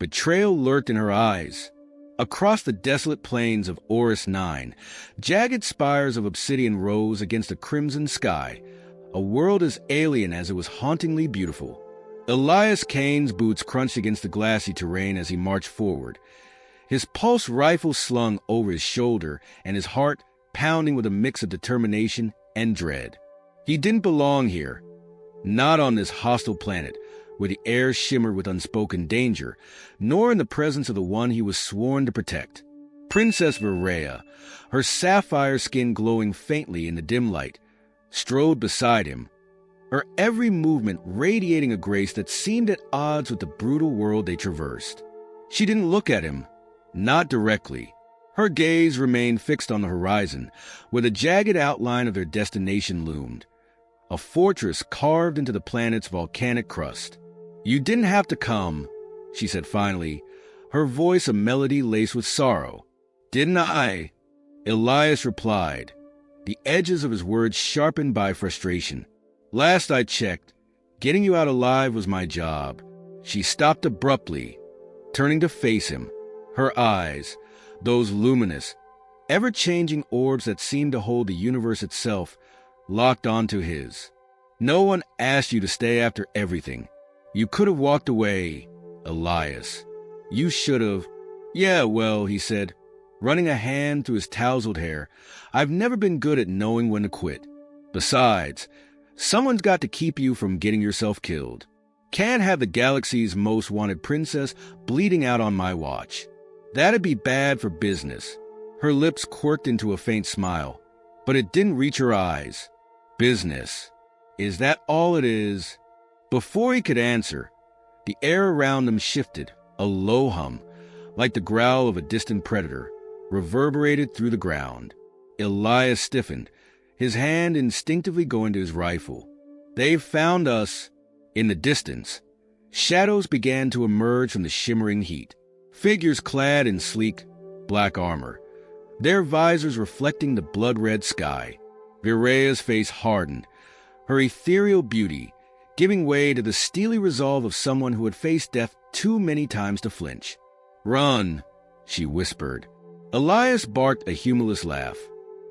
Betrayal lurked in her eyes. Across the desolate plains of Auris IX, jagged spires of obsidian rose against a crimson sky, a world as alien as it was hauntingly beautiful. Elias Kane's boots crunched against the glassy terrain as he marched forward, his pulse rifle slung over his shoulder and his heart pounding with a mix of determination and dread. He didn't belong here, not on this hostile planet, where the air shimmered with unspoken danger, nor in the presence of the one he was sworn to protect. Princess Viraya, her sapphire skin glowing faintly in the dim light, strode beside him, her every movement radiating a grace that seemed at odds with the brutal world they traversed. She didn't look at him, not directly. Her gaze remained fixed on the horizon, where the jagged outline of their destination loomed, a fortress carved into the planet's volcanic crust. "You didn't have to come," she said finally, her voice a melody laced with sorrow. "Didn't I?" Elias replied, the edges of his words sharpened by frustration. "Last I checked, getting you out alive was my job." She stopped abruptly, turning to face him, her eyes, those luminous, ever-changing orbs that seemed to hold the universe itself, locked onto his. "No one asked you to stay after everything. You could have walked away, Elias. You should have." "Yeah, well," he said, running a hand through his tousled hair, "I've never been good at knowing when to quit. Besides, someone's got to keep you from getting yourself killed. Can't have the galaxy's most wanted princess bleeding out on my watch. That'd be bad for business." Her lips quirked into a faint smile, but it didn't reach her eyes. "Business? Is that all it is?" Before he could answer, the air around them shifted, a low hum, like the growl of a distant predator, reverberated through the ground. Elias stiffened, his hand instinctively going to his rifle. "They've found us." In the distance, shadows began to emerge from the shimmering heat, figures clad in sleek, black armor, their visors reflecting the blood-red sky. Viraya's face hardened, her ethereal beauty giving way to the steely resolve of someone who had faced death too many times to flinch. "Run," she whispered. Elias barked a humorless laugh.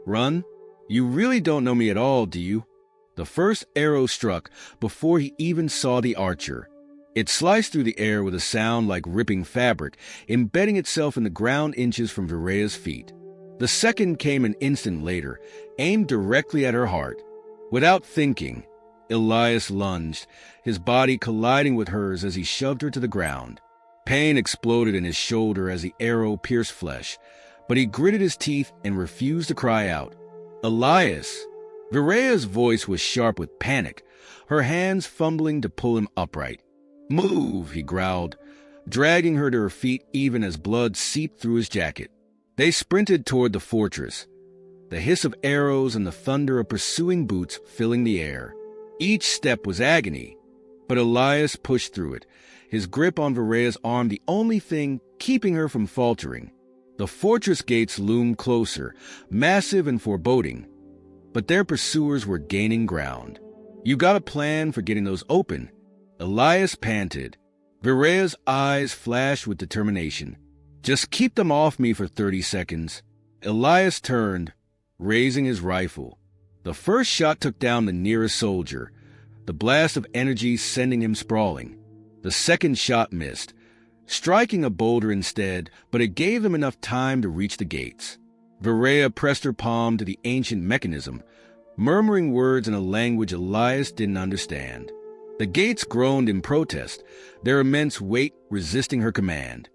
"Run? You really don't know me at all, do you?" The first arrow struck before he even saw the archer. It sliced through the air with a sound like ripping fabric, embedding itself in the ground inches from Viraya's feet. The second came an instant later, aimed directly at her heart. Without thinking, Elias lunged, his body colliding with hers as he shoved her to the ground. Pain exploded in his shoulder as the arrow pierced flesh, but he gritted his teeth and refused to cry out. "Elias!" Viraya's voice was sharp with panic, her hands fumbling to pull him upright. "Move," he growled, dragging her to her feet even as blood seeped through his jacket. They sprinted toward the fortress, the hiss of arrows and the thunder of pursuing boots filling the air. Each step was agony, but Elias pushed through it, his grip on Viraya's arm the only thing keeping her from faltering. The fortress gates loomed closer, massive and foreboding, but their pursuers were gaining ground. "You got a plan for getting those open?" Elias panted. Viraya's eyes flashed with determination. "Just keep them off me for 30 seconds. Elias turned, raising his rifle. The first shot took down the nearest soldier, the blast of energy sending him sprawling. The second shot missed, striking a boulder instead, but it gave them enough time to reach the gates. Viraya pressed her palm to the ancient mechanism, murmuring words in a language Elias didn't understand. The gates groaned in protest, their immense weight resisting her command.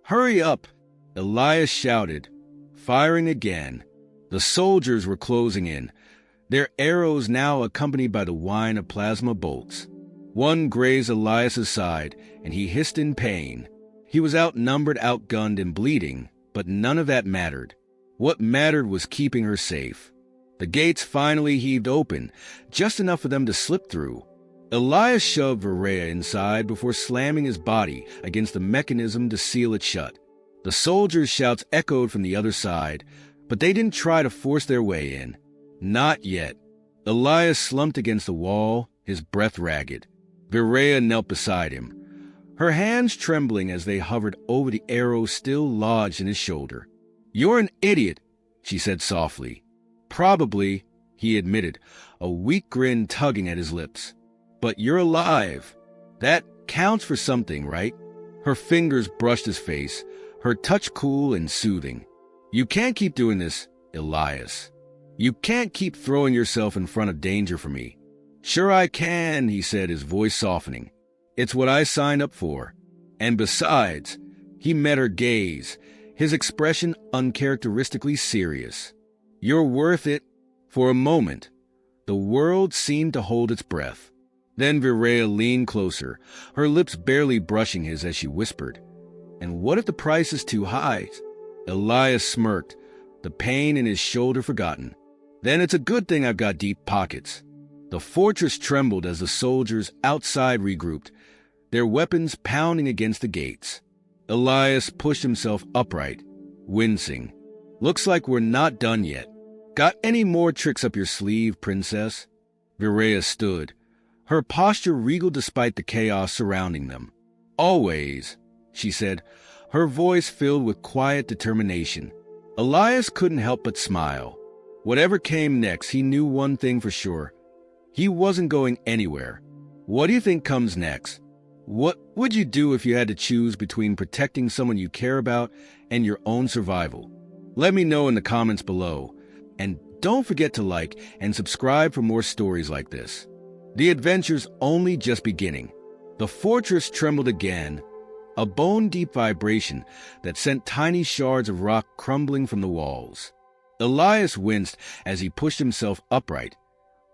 "Hurry up!" Elias shouted, firing again. The soldiers were closing in, their arrows now accompanied by the whine of plasma bolts. One grazed Elias's side, and he hissed in pain. He was outnumbered, outgunned, and bleeding, but none of that mattered. What mattered was keeping her safe. The gates finally heaved open, just enough for them to slip through. Elias shoved Viraya inside before slamming his body against the mechanism to seal it shut. The soldiers' shouts echoed from the other side, but they didn't try to force their way in. Not yet. Elias slumped against the wall, his breath ragged. Viraya knelt beside him, her hands trembling as they hovered over the arrow still lodged in his shoulder. "You're an idiot," she said softly. "Probably," he admitted, a weak grin tugging at his lips. "But you're alive. That counts for something, right?" Her fingers brushed his face, her touch cool and soothing. "You can't keep doing this, Elias. You can't keep throwing yourself in front of danger for me." "Sure I can," he said, his voice softening. "It's what I signed up for. And besides," he met her gaze, his expression uncharacteristically serious. "You're worth it." For a moment, the world seemed to hold its breath. Then Virea leaned closer, her lips barely brushing his as she whispered, "And what if the price is too high?" Elias smirked, the pain in his shoulder forgotten. "Then it's a good thing I've got deep pockets." The fortress trembled as the soldiers outside regrouped, their weapons pounding against the gates. Elias pushed himself upright, wincing. "Looks like we're not done yet. Got any more tricks up your sleeve, princess?" Virea stood, her posture regal despite the chaos surrounding them. "Always," she said, her voice filled with quiet determination. Elias couldn't help but smile. Whatever came next, he knew one thing for sure. He wasn't going anywhere. "What do you think comes next? What would you do if you had to choose between protecting someone you care about and your own survival?" Let me know in the comments below. And don't forget to like and subscribe for more stories like this. The adventure's only just beginning. The fortress trembled again, a bone-deep vibration that sent tiny shards of rock crumbling from the walls. Elias winced as he pushed himself upright,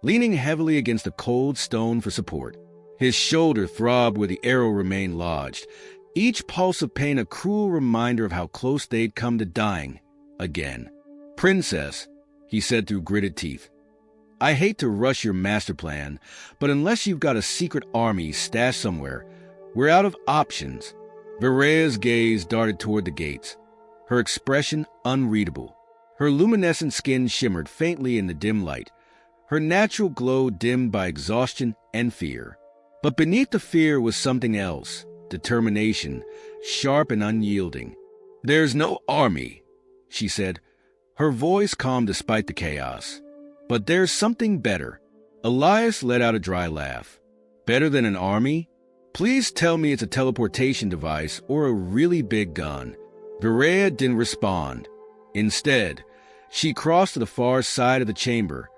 leaning heavily against the cold stone for support. His shoulder throbbed where the arrow remained lodged, each pulse of pain a cruel reminder of how close they'd come to dying again. "Princess," he said through gritted teeth, "I hate to rush your master plan, but unless you've got a secret army stashed somewhere, we're out of options." Virea's gaze darted toward the gates, her expression unreadable. Her luminescent skin shimmered faintly in the dim light, her natural glow dimmed by exhaustion and fear. But beneath the fear was something else, determination, sharp and unyielding. "There's no army," she said, her voice calm despite the chaos. "But there's something better." Elias let out a dry laugh. "Better than an army? Please tell me it's a teleportation device or a really big gun." Virea didn't respond. Instead, she crossed to the far side of the chamber,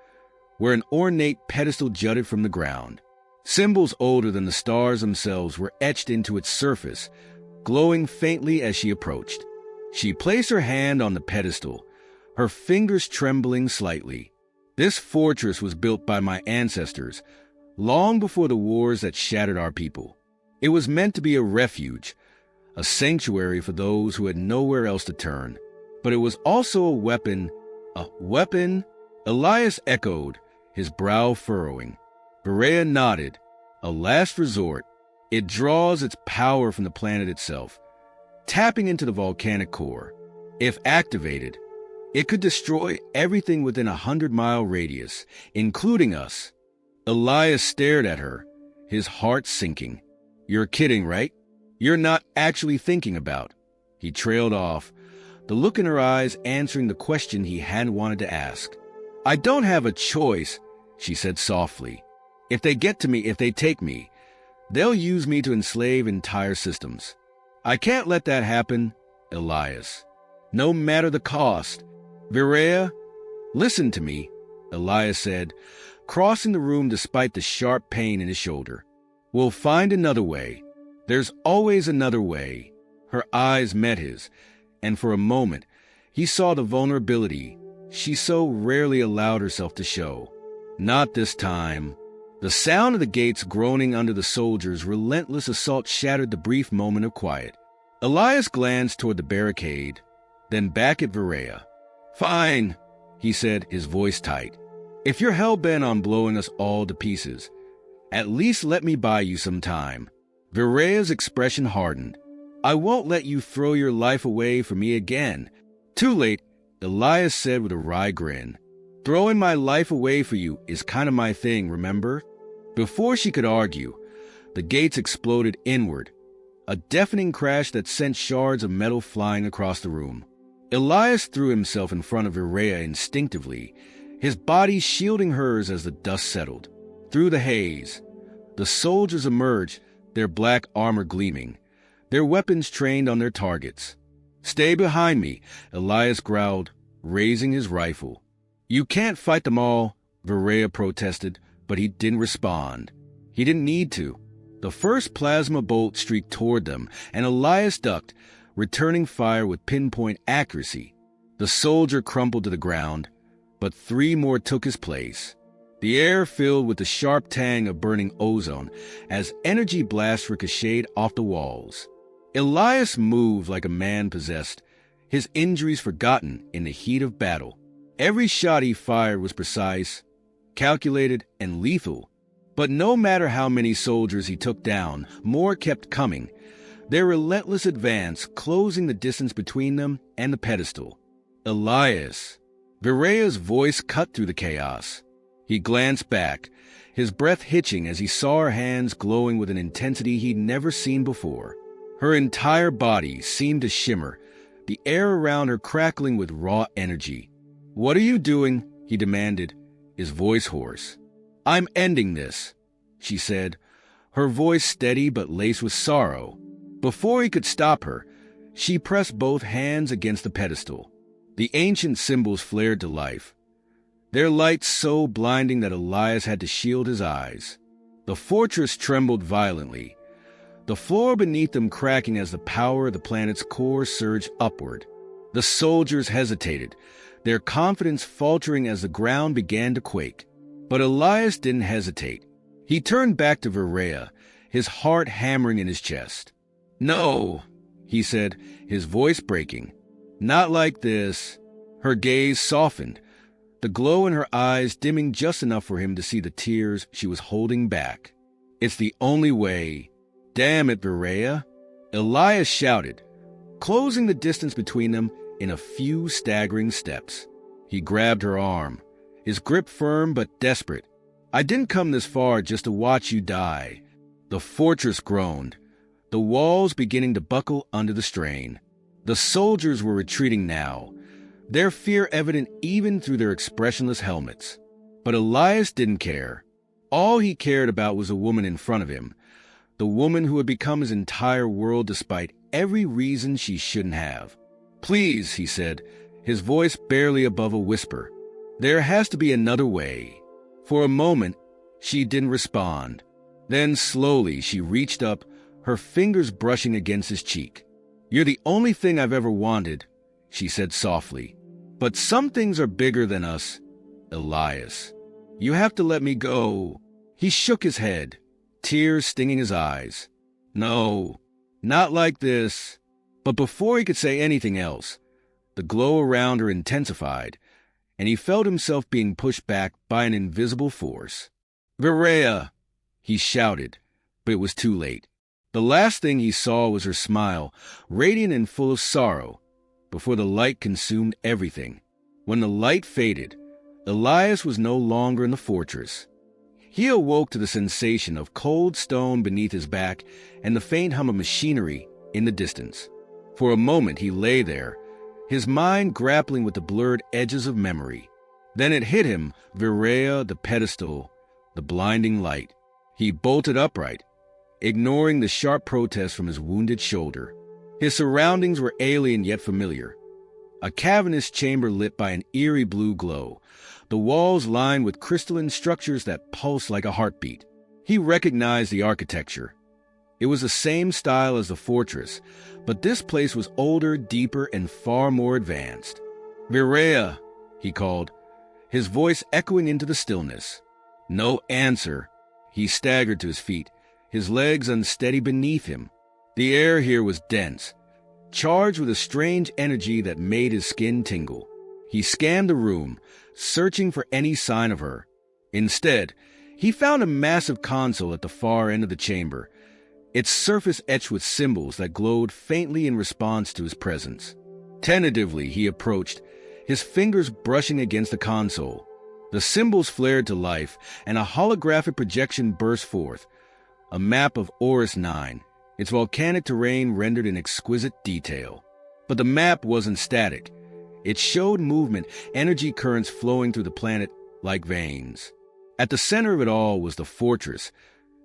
where an ornate pedestal jutted from the ground. Symbols older than the stars themselves were etched into its surface, glowing faintly as she approached. She placed her hand on the pedestal, her fingers trembling slightly. "This fortress was built by my ancestors, long before the wars that shattered our people. It was meant to be a refuge, a sanctuary for those who had nowhere else to turn. But it was also a weapon." "A weapon?" Elias echoed, his brow furrowing. Virea nodded. "A last resort. It draws its power from the planet itself, tapping into the volcanic core. If activated, it could destroy everything within a 100-mile radius, including us." Elias stared at her, his heart sinking. "You're kidding, right? You're not actually thinking about." He trailed off, the look in her eyes answering the question he hadn't wanted to ask. "I don't have a choice," she said softly. "If they get to me, if they take me, they'll use me to enslave entire systems. I can't let that happen, Elias. No matter the cost." "Virea, listen to me," Elias said, crossing the room despite the sharp pain in his shoulder. "We'll find another way. There's always another way." Her eyes met his, and for a moment, he saw the vulnerability she so rarely allowed herself to show. "Not this time." The sound of the gates groaning under the soldiers' relentless assault shattered the brief moment of quiet. Elias glanced toward the barricade, then back at Virea. "Fine," he said, his voice tight. "If you're hell-bent on blowing us all to pieces, at least let me buy you some time." Virea's expression hardened. "I won't let you throw your life away for me again." "Too late," Elias said with a wry grin. "Throwing my life away for you is kind of my thing, remember?" Before she could argue, the gates exploded inward, a deafening crash that sent shards of metal flying across the room. Elias threw himself in front of Irea instinctively, his body shielding hers as the dust settled. Through the haze, the soldiers emerged, their black armor gleaming, their weapons trained on their targets. "Stay behind me," Elias growled, raising his rifle. "You can't fight them all," Irea protested, but he didn't respond. He didn't need to. The first plasma bolt streaked toward them, and Elias ducked, returning fire with pinpoint accuracy. The soldier crumpled to the ground, but 3 more took his place. The air filled with the sharp tang of burning ozone as energy blasts ricocheted off the walls. Elias moved like a man possessed, his injuries forgotten in the heat of battle. Every shot he fired was precise, calculated, and lethal. But no matter how many soldiers he took down, more kept coming, their relentless advance closing the distance between them and the pedestal. "Elias!" Irea's voice cut through the chaos. He glanced back, his breath hitching as he saw her hands glowing with an intensity he'd never seen before. Her entire body seemed to shimmer, the air around her crackling with raw energy. "What are you doing?" he demanded, his voice hoarse. "I'm ending this," she said, her voice steady but laced with sorrow. Before he could stop her, she pressed both hands against the pedestal. The ancient symbols flared to life, their light so blinding that Elias had to shield his eyes. The fortress trembled violently, the floor beneath them cracking as the power of the planet's core surged upward. The soldiers hesitated, their confidence faltering as the ground began to quake. But Elias didn't hesitate. He turned back to Irea, his heart hammering in his chest. "No," he said, his voice breaking. "Not like this." Her gaze softened, the glow in her eyes dimming just enough for him to see the tears she was holding back. "It's the only way." "Damn it, Irea!" Elias shouted, closing the distance between them in a few staggering steps. He grabbed her arm, his grip firm but desperate. "I didn't come this far just to watch you die." The fortress groaned, the walls beginning to buckle under the strain. The soldiers were retreating now, their fear evident even through their expressionless helmets. But Elias didn't care. All he cared about was the woman in front of him, the woman who had become his entire world despite every reason she shouldn't have. "Please," he said, his voice barely above a whisper. "There has to be another way." For a moment, she didn't respond. Then slowly she reached up, her fingers brushing against his cheek. "You're the only thing I've ever wanted," she said softly. "But some things are bigger than us, Elias. You have to let me go." He shook his head, tears stinging his eyes. "No, not like this." But before he could say anything else, the glow around her intensified, and he felt himself being pushed back by an invisible force. "Irea!" he shouted, but it was too late. The last thing he saw was her smile, radiant and full of sorrow, before the light consumed everything. When the light faded, Elias was no longer in the fortress. He awoke to the sensation of cold stone beneath his back and the faint hum of machinery in the distance. For a moment he lay there, his mind grappling with the blurred edges of memory. Then it hit him, Irea, the pedestal, the blinding light. He bolted upright, ignoring the sharp protest from his wounded shoulder. His surroundings were alien yet familiar. A cavernous chamber lit by an eerie blue glow, the walls lined with crystalline structures that pulsed like a heartbeat. He recognized the architecture. It was the same style as the fortress, but this place was older, deeper, and far more advanced. "Irea," he called, his voice echoing into the stillness. No answer. He staggered to his feet, his legs unsteady beneath him. The air here was dense, charged with a strange energy that made his skin tingle. He scanned the room, searching for any sign of her. Instead, he found a massive console at the far end of the chamber, its surface etched with symbols that glowed faintly in response to his presence. Tentatively, he approached, his fingers brushing against the console. The symbols flared to life, and a holographic projection burst forth, a map of Auris IX, its volcanic terrain rendered in exquisite detail. But the map wasn't static. It showed movement, energy currents flowing through the planet like veins. At the center of it all was the fortress,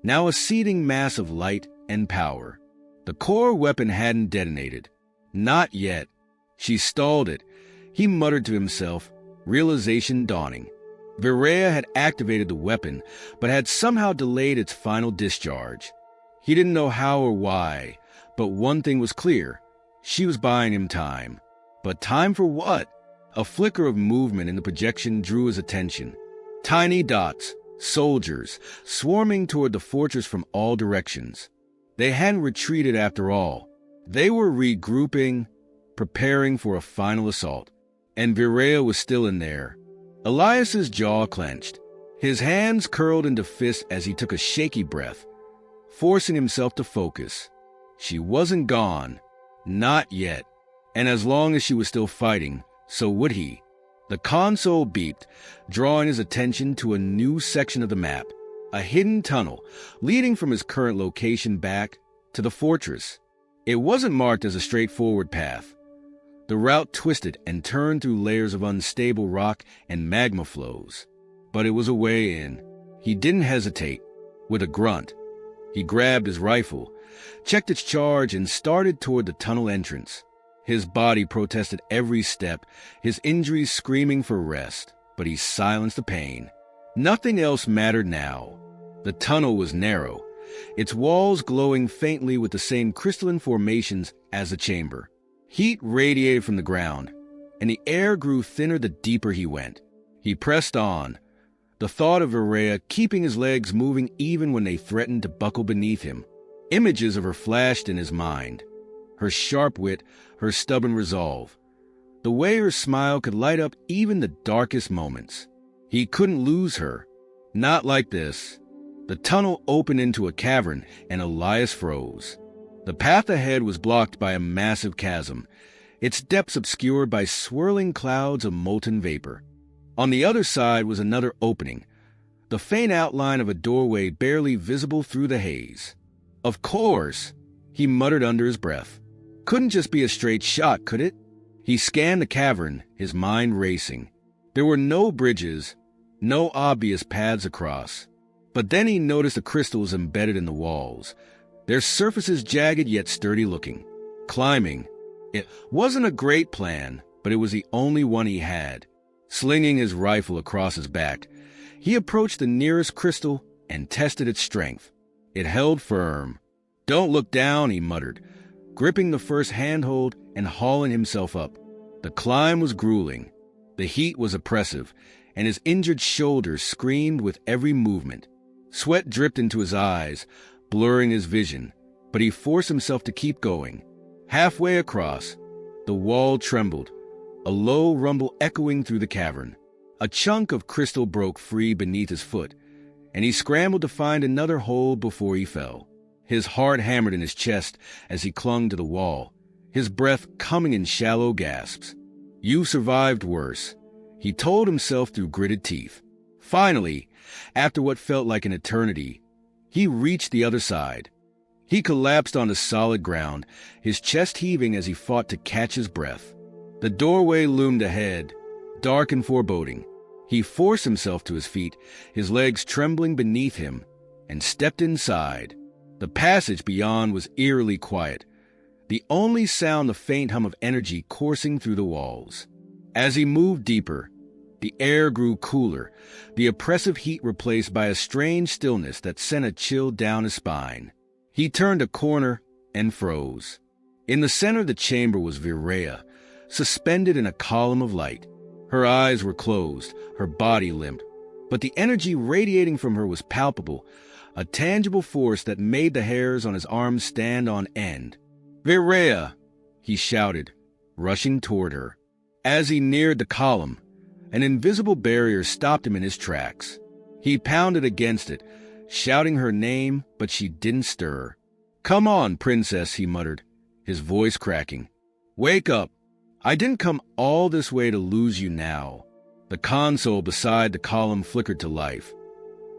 now a seething mass of light and power. The core weapon hadn't detonated. Not yet. She stalled it. He muttered to himself, realization dawning. Viraya had activated the weapon, but had somehow delayed its final discharge. He didn't know how or why, but one thing was clear. She was buying him time. But time for what? A flicker of movement in the projection drew his attention. Tiny dots, soldiers, swarming toward the fortress from all directions. They hadn't retreated after all. They were regrouping, preparing for a final assault. And Viraya was still in there. Elias's jaw clenched. His hands curled into fists as he took a shaky breath, forcing himself to focus. She wasn't gone. Not yet. And as long as she was still fighting, so would he. The console beeped, drawing his attention to a new section of the map, a hidden tunnel leading from his current location back to the fortress. It wasn't marked as a straightforward path. The route twisted and turned through layers of unstable rock and magma flows. But it was a way in. He didn't hesitate. With a grunt, he grabbed his rifle, checked its charge, and started toward the tunnel entrance. His body protested every step, his injuries screaming for rest, but he silenced the pain. Nothing else mattered now. The tunnel was narrow, its walls glowing faintly with the same crystalline formations as the chamber. Heat radiated from the ground, and the air grew thinner the deeper he went. He pressed on, the thought of Viraya keeping his legs moving even when they threatened to buckle beneath him. Images of her flashed in his mind. Her sharp wit, her stubborn resolve. The way her smile could light up even the darkest moments. He couldn't lose her. Not like this. The tunnel opened into a cavern, and Elias froze. The path ahead was blocked by a massive chasm, its depths obscured by swirling clouds of molten vapor. On the other side was another opening, the faint outline of a doorway barely visible through the haze. Of course, he muttered under his breath. Couldn't just be a straight shot, could it? He scanned the cavern, his mind racing. There were no bridges, no obvious paths across. But then he noticed the crystals embedded in the walls, their surfaces jagged yet sturdy looking. Climbing. It wasn't a great plan, but it was the only one he had. Slinging his rifle across his back, he approached the nearest crystal and tested its strength. It held firm. "Don't look down," he muttered, gripping the first handhold and hauling himself up. The climb was grueling. The heat was oppressive, and his injured shoulders screamed with every movement. Sweat dripped into his eyes, blurring his vision, but he forced himself to keep going. Halfway across, the wall trembled, a low rumble echoing through the cavern. A chunk of crystal broke free beneath his foot, and he scrambled to find another hold before he fell. His heart hammered in his chest as he clung to the wall, his breath coming in shallow gasps. "You survived worse," he told himself through gritted teeth. Finally, after what felt like an eternity, he reached the other side. He collapsed onto solid ground, his chest heaving as he fought to catch his breath. The doorway loomed ahead, dark and foreboding. He forced himself to his feet, his legs trembling beneath him, and stepped inside. The passage beyond was eerily quiet, the only sound the faint hum of energy coursing through the walls. As he moved deeper, the air grew cooler, the oppressive heat replaced by a strange stillness that sent a chill down his spine. He turned a corner and froze. In the center of the chamber was Viraya, suspended in a column of light. Her eyes were closed, her body limp, but the energy radiating from her was palpable, a tangible force that made the hairs on his arms stand on end. "Viraya!" he shouted, rushing toward her. As he neared the column, an invisible barrier stopped him in his tracks. He pounded against it, shouting her name, but she didn't stir. "Come on, princess," he muttered, his voice cracking. "Wake up. I didn't come all this way to lose you now." The console beside the column flickered to life,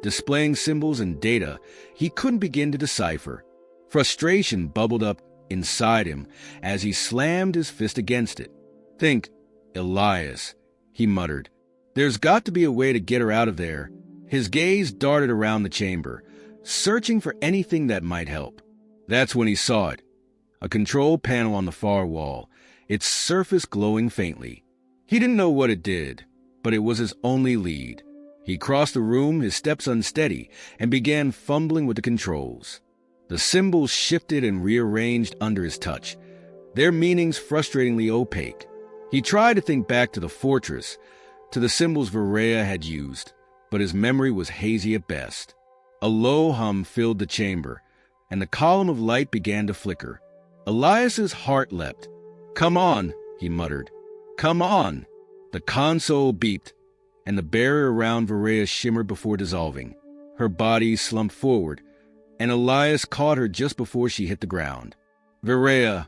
displaying symbols and data he couldn't begin to decipher. Frustration bubbled up inside him as he slammed his fist against it. "Think, Elias," he muttered. "There's got to be a way to get her out of there." His gaze darted around the chamber, searching for anything that might help. That's when he saw it. A control panel on the far wall, its surface glowing faintly. He didn't know what it did, but it was his only lead. He crossed the room, his steps unsteady, and began fumbling with the controls. The symbols shifted and rearranged under his touch, their meanings frustratingly opaque. He tried to think back to the fortress, to the symbols Viraya had used, but his memory was hazy at best. A low hum filled the chamber, and the column of light began to flicker. Elias's heart leapt. "Come on," he muttered. "Come on." The console beeped, and the barrier around Viraya shimmered before dissolving. Her body slumped forward, and Elias caught her just before she hit the ground. "Viraya,"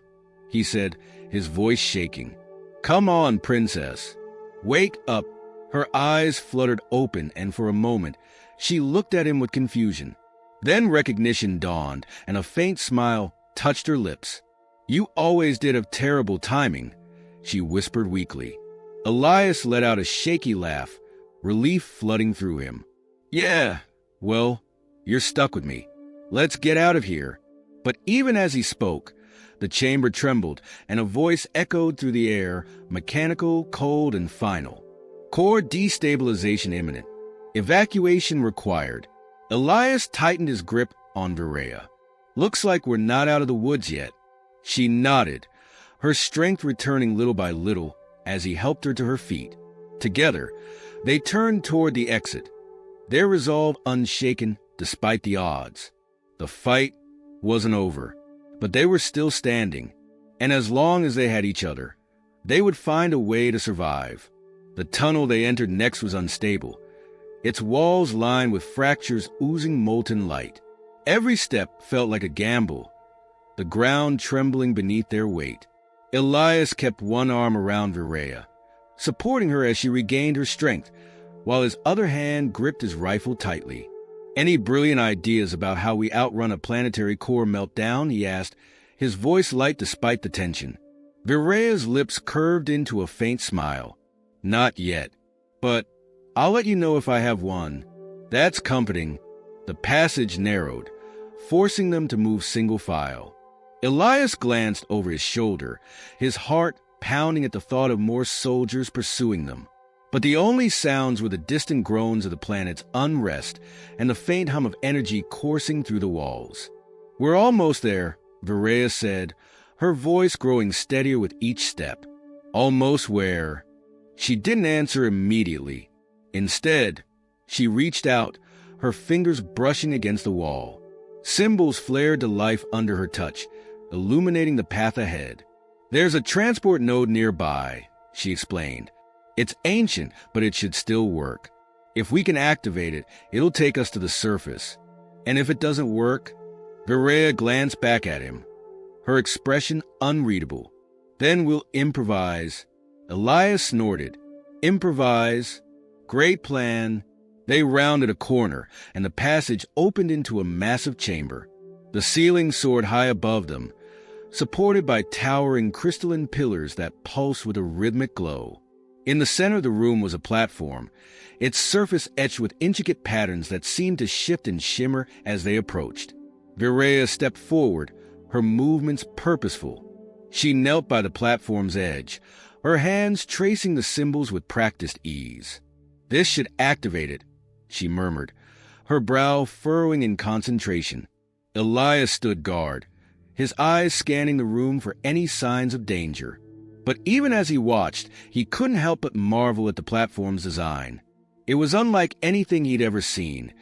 he said, his voice shaking. "Come on, princess. Wake up." Her eyes fluttered open, and for a moment, she looked at him with confusion. Then recognition dawned, and a faint smile touched her lips. "You always did have terrible timing," she whispered weakly. Elias let out a shaky laugh, relief flooding through him. "Yeah, well, you're stuck with me. Let's get out of here." But even as he spoke, the chamber trembled, and a voice echoed through the air, mechanical, cold, and final. "Core destabilization imminent. Evacuation required." Elias tightened his grip on Viraya. "Looks like we're not out of the woods yet." She nodded, her strength returning little by little as he helped her to her feet. Together, they turned toward the exit, their resolve unshaken despite the odds. The fight wasn't over, but they were still standing, and as long as they had each other, they would find a way to survive. The tunnel they entered next was unstable, its walls lined with fractures oozing molten light. Every step felt like a gamble, the ground trembling beneath their weight. Elias kept one arm around Viraya, supporting her as she regained her strength, while his other hand gripped his rifle tightly. "Any brilliant ideas about how we outrun a planetary core meltdown?" he asked, his voice light despite the tension. Viraya's lips curved into a faint smile. "Not yet, but I'll let you know if I have one." "That's comforting." The passage narrowed, forcing them to move single file. Elias glanced over his shoulder, his heart pounding at the thought of more soldiers pursuing them. But the only sounds were the distant groans of the planet's unrest and the faint hum of energy coursing through the walls. "We're almost there," Viraya said, her voice growing steadier with each step. "Almost where?" She didn't answer immediately. Instead, she reached out, her fingers brushing against the wall. Symbols flared to life under her touch, illuminating the path ahead. "There's a transport node nearby," she explained. "It's ancient, but it should still work. If we can activate it, it'll take us to the surface. And if it doesn't work..." Viraya glanced back at him, her expression unreadable. "Then we'll improvise." Elias snorted. "Improvise? Great plan." They rounded a corner, and the passage opened into a massive chamber. The ceiling soared high above them, supported by towering crystalline pillars that pulsed with a rhythmic glow. In the center of the room was a platform, its surface etched with intricate patterns that seemed to shift and shimmer as they approached. Viraya stepped forward, her movements purposeful. She knelt by the platform's edge, her hands tracing the symbols with practiced ease. "This should activate it," she murmured, her brow furrowing in concentration. Elias stood guard, his eyes scanning the room for any signs of danger. But even as he watched, he couldn't help but marvel at the platform's design. It was unlike anything he'd ever seen,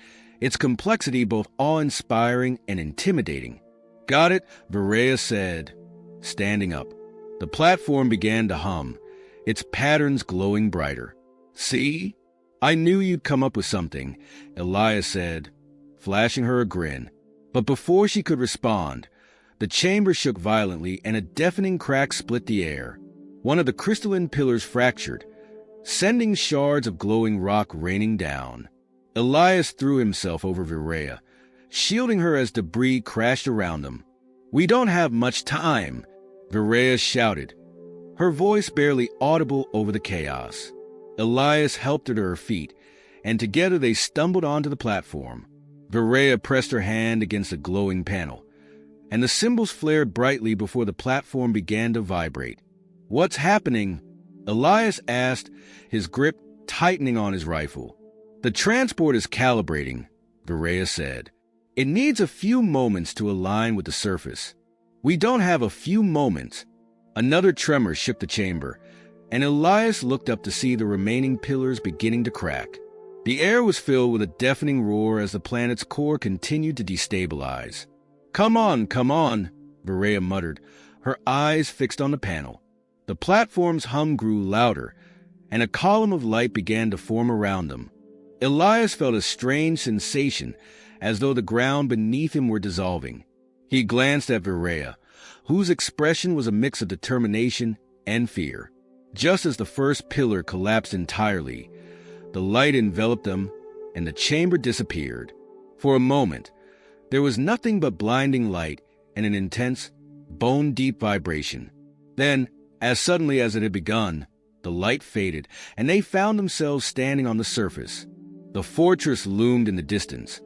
its complexity both awe-inspiring and intimidating. "Got it," Viraya said, standing up. The platform began to hum, its patterns glowing brighter. "See? I knew you'd come up with something," Elias said, flashing her a grin. But before she could respond, the chamber shook violently and a deafening crack split the air. One of the crystalline pillars fractured, sending shards of glowing rock raining down. Elias threw himself over Viraya, shielding her as debris crashed around them. "We don't have much time," Berea shouted, her voice barely audible over the chaos. Elias helped her to her feet, and together they stumbled onto the platform. Berea pressed her hand against a glowing panel, and the symbols flared brightly before the platform began to vibrate. "What's happening?" Elias asked, his grip tightening on his rifle. "The transport is calibrating," Berea said. "It needs a few moments to align with the surface." "We don't have a few moments." Another tremor shook the chamber, and Elias looked up to see the remaining pillars beginning to crack. The air was filled with a deafening roar as the planet's core continued to destabilize. Come on," Berea muttered, her eyes fixed on the panel. The platform's hum grew louder, and a column of light began to form around them. Elias felt a strange sensation, as though the ground beneath him were dissolving. He glanced at Berea, whose expression was a mix of determination and fear. Just as the first pillar collapsed entirely, the light enveloped them, and the chamber disappeared. For a moment, there was nothing but blinding light and an intense, bone-deep vibration. Then, as suddenly as it had begun, the light faded, and they found themselves standing on the surface. The fortress loomed in the distance,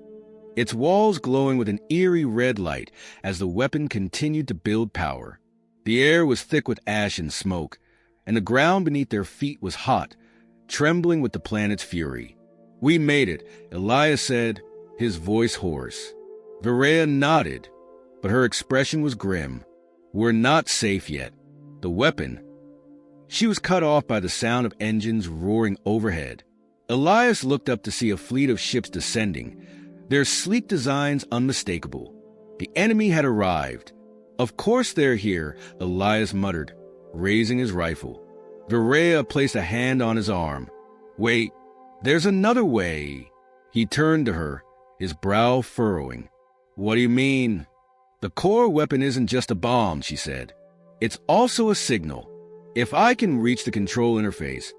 its walls glowing with an eerie red light as the weapon continued to build power. The air was thick with ash and smoke, and the ground beneath their feet was hot, trembling with the planet's fury. "We made it," Elias said, his voice hoarse. Berea nodded, but her expression was grim. "We're not safe yet. The weapon—" She was cut off by the sound of engines roaring overhead. Elias looked up to see a fleet of ships descending, their sleek designs unmistakable. The enemy had arrived. "Of course they're here," Elias muttered, raising his rifle. Berea placed a hand on his arm. "Wait, there's another way." He turned to her, his brow furrowing. "What do you mean?" "The core weapon isn't just a bomb," she said. "It's also a signal. If I can reach the control interface,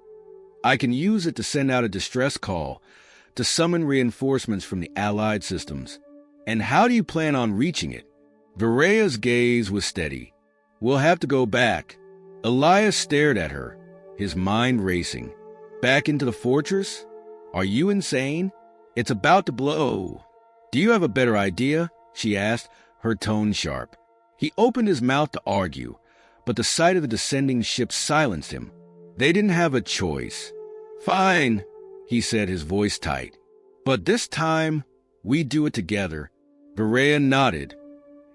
I can use it to send out a distress call, to summon reinforcements from the Allied systems." "And how do you plan on reaching it?" Berea's gaze was steady. "We'll have to go back." Elias stared at her, his mind racing. "Back into the fortress? Are you insane? It's about to blow." "Do you have a better idea?" she asked, her tone sharp. He opened his mouth to argue, but the sight of the descending ship silenced him. They didn't have a choice. "Fine," he said, his voice tight. "But this time, we do it together." Berea nodded,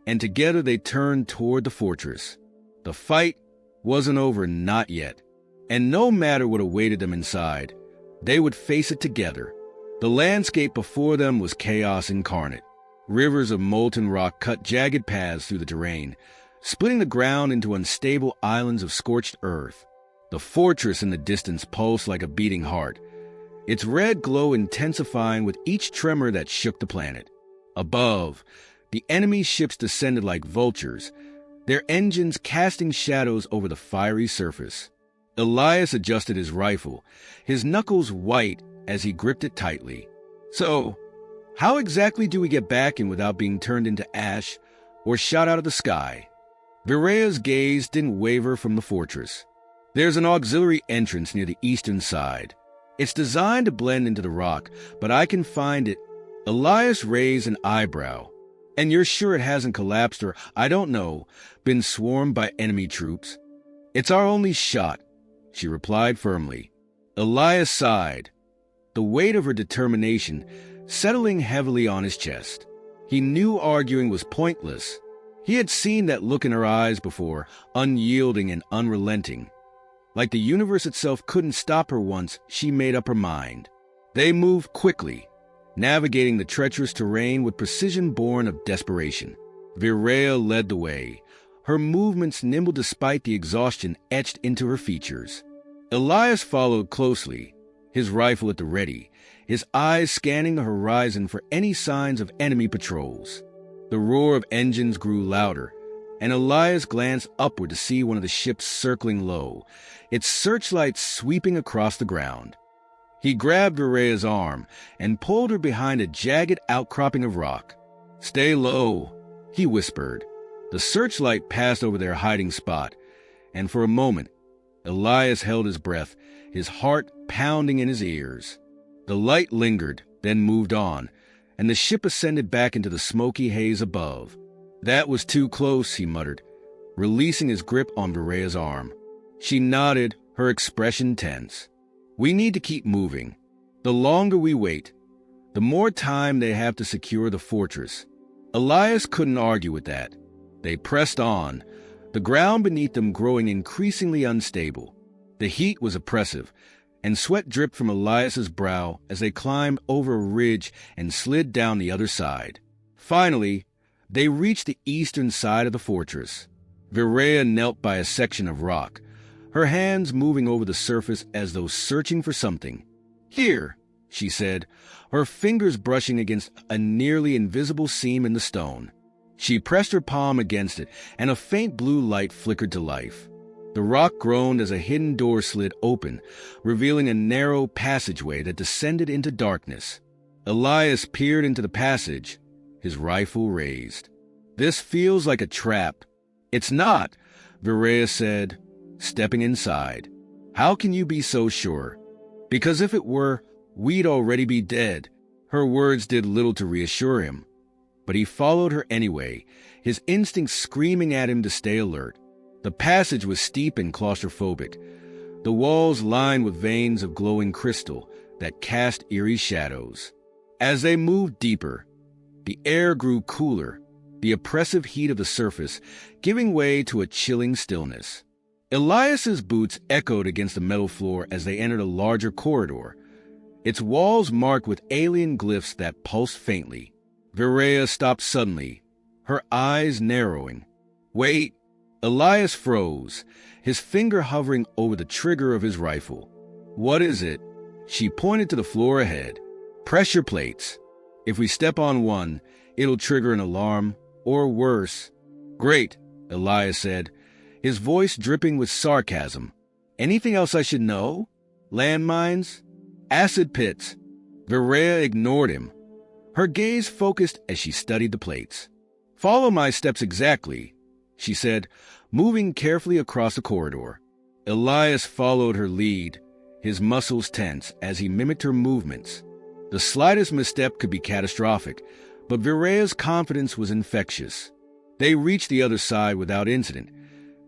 and together they turned toward the fortress. The fight wasn't over, not yet. And no matter what awaited them inside, they would face it together. The landscape before them was chaos incarnate. Rivers of molten rock cut jagged paths through the terrain, splitting the ground into unstable islands of scorched earth. The fortress in the distance pulsed like a beating heart, its red glow intensifying with each tremor that shook the planet. Above, the enemy ships descended like vultures, their engines casting shadows over the fiery surface. Elias adjusted his rifle, his knuckles white as he gripped it tightly. "So, how exactly do we get back in without being turned into ash or shot out of the sky?" Berea's gaze didn't waver from the fortress. "There's an auxiliary entrance near the eastern side. It's designed to blend into the rock, but I can find it." Elias raised an eyebrow. "And you're sure it hasn't collapsed or, I don't know, been swarmed by enemy troops?" "It's our only shot," she replied firmly. Elias sighed, the weight of her determination settling heavily on his chest. He knew arguing was pointless. He had seen that look in her eyes before, unyielding and unrelenting. Like the universe itself couldn't stop her once she made up her mind. They moved quickly, navigating the treacherous terrain with precision born of desperation. Berea led the way, her movements nimble despite the exhaustion etched into her features. Elias followed closely, his rifle at the ready, his eyes scanning the horizon for any signs of enemy patrols. The roar of engines grew louder, and Elias glanced upward to see one of the ships circling low, its searchlights sweeping across the ground. He grabbed Berea's arm and pulled her behind a jagged outcropping of rock. "Stay low," he whispered. The searchlight passed over their hiding spot, and for a moment, Elias held his breath, his heart pounding in his ears. The light lingered, then moved on, and the ship ascended back into the smoky haze above. "That was too close," he muttered, releasing his grip on Berea's arm. She nodded, her expression tense. "We need to keep moving. The longer we wait, the more time they have to secure the fortress." Elias couldn't argue with that. They pressed on, the ground beneath them growing increasingly unstable. The heat was oppressive, and sweat dripped from Elias's brow as they climbed over a ridge and slid down the other side. Finally, they reached the eastern side of the fortress. Berea knelt by a section of rock, her hands moving over the surface as though searching for something. "Here," she said, her fingers brushing against a nearly invisible seam in the stone. She pressed her palm against it, and a faint blue light flickered to life. The rock groaned as a hidden door slid open, revealing a narrow passageway that descended into darkness. Elias peered into the passage, his rifle raised. "This feels like a trap." "It's not," Berea said, stepping inside. "How can you be so sure?" "Because if it were, we'd already be dead." Her words did little to reassure him, but he followed her anyway, his instincts screaming at him to stay alert. The passage was steep and claustrophobic, the walls lined with veins of glowing crystal that cast eerie shadows. As they moved deeper, the air grew cooler, the oppressive heat of the surface giving way to a chilling stillness. Elias's boots echoed against the metal floor as they entered a larger corridor, its walls marked with alien glyphs that pulsed faintly. Berea stopped suddenly, her eyes narrowing. "Wait!" Elias froze, his finger hovering over the trigger of his rifle. "What is it?" She pointed to the floor ahead. "Pressure plates. If we step on one, it'll trigger an alarm, or worse." "Great," Elias said, his voice dripping with sarcasm. "Anything else I should know? Landmines? Acid pits?" Berea ignored him, her gaze focused as she studied the plates. "Follow my steps exactly," she said, moving carefully across the corridor. Elias followed her lead, his muscles tense as he mimicked her movements. The slightest misstep could be catastrophic, but Berea's confidence was infectious. They reached the other side without incident,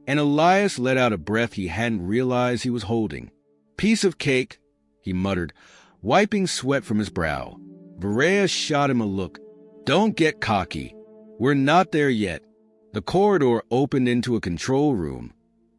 and Elias let out a breath he hadn't realized he was holding. "Piece of cake," he muttered, wiping sweat from his brow. Berea shot him a look. "Don't get cocky. We're not there yet." The corridor opened into a control room,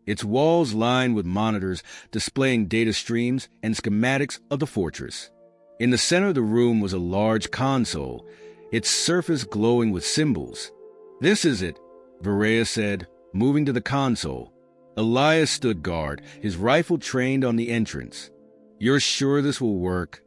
its walls lined with monitors displaying data streams and schematics of the fortress. In the center of the room was a large console, its surface glowing with symbols. "This is it," Berea said, moving to the console. Elias stood guard, his rifle trained on the entrance. "You're sure this will work?"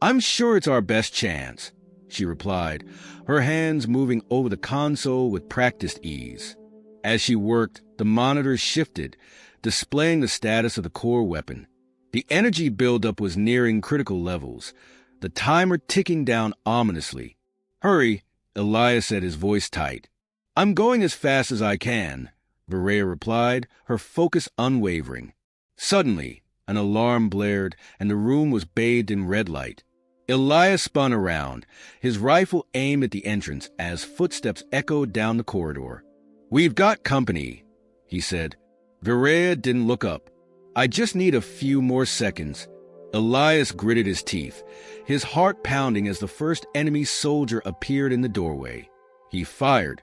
"I'm sure it's our best chance," she replied, her hands moving over the console with practiced ease. As she worked, the monitors shifted, displaying the status of the core weapon. The energy buildup was nearing critical levels, the timer ticking down ominously. "Hurry," Elias said, his voice tight. "I'm going as fast as I can," Berea replied, her focus unwavering. Suddenly, an alarm blared, and the room was bathed in red light. Elias spun around, his rifle aimed at the entrance as footsteps echoed down the corridor. "We've got company," he said. Berea didn't look up. "I just need a few more seconds." Elias gritted his teeth, his heart pounding as the first enemy soldier appeared in the doorway. He fired,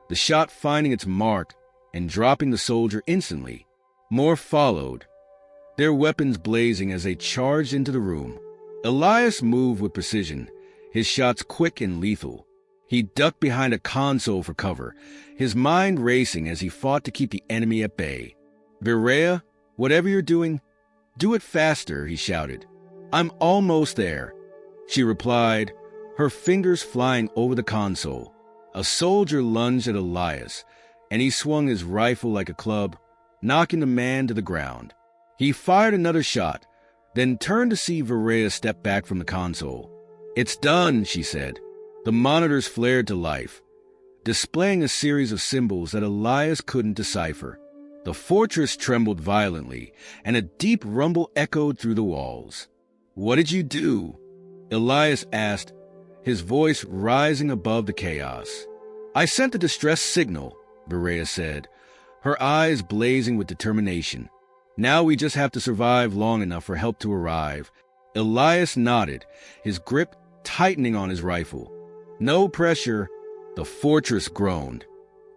the shot finding its mark and dropping the soldier instantly. More followed, their weapons blazing as they charged into the room. Elias moved with precision, his shots quick and lethal. He ducked behind a console for cover, his mind racing as he fought to keep the enemy at bay. "Berea, whatever you're doing, do it faster," he shouted. "I'm almost there," she replied, her fingers flying over the console. A soldier lunged at Elias, and he swung his rifle like a club, knocking the man to the ground. He fired another shot, then turned to see Berea step back from the console. "It's done," she said. The monitors flared to life, displaying a series of symbols that Elias couldn't decipher. The fortress trembled violently, and a deep rumble echoed through the walls. "What did you do?" Elias asked, his voice rising above the chaos. "I sent a distress signal," Berea said, her eyes blazing with determination. "Now we just have to survive long enough for help to arrive." Elias nodded, his grip tightening on his rifle. "No pressure." The fortress groaned,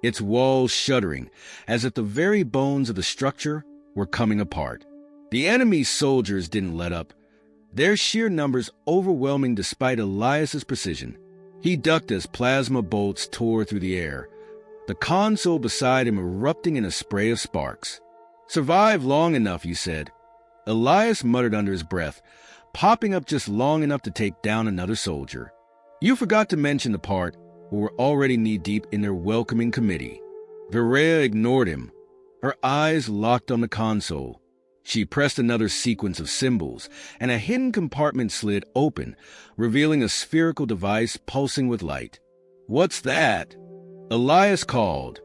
its walls shuddering, as if the very bones of the structure were coming apart. The enemy's soldiers didn't let up, their sheer numbers overwhelming despite Elias's precision. He ducked as plasma bolts tore through the air, the console beside him erupting in a spray of sparks. "Survive long enough," he said. Elias muttered under his breath, popping up just long enough to take down another soldier. "You forgot to mention the part where we're already knee-deep in their welcoming committee." Berea ignored him, her eyes locked on the console. She pressed another sequence of symbols, and a hidden compartment slid open, revealing a spherical device pulsing with light. "What's that?" Elias called,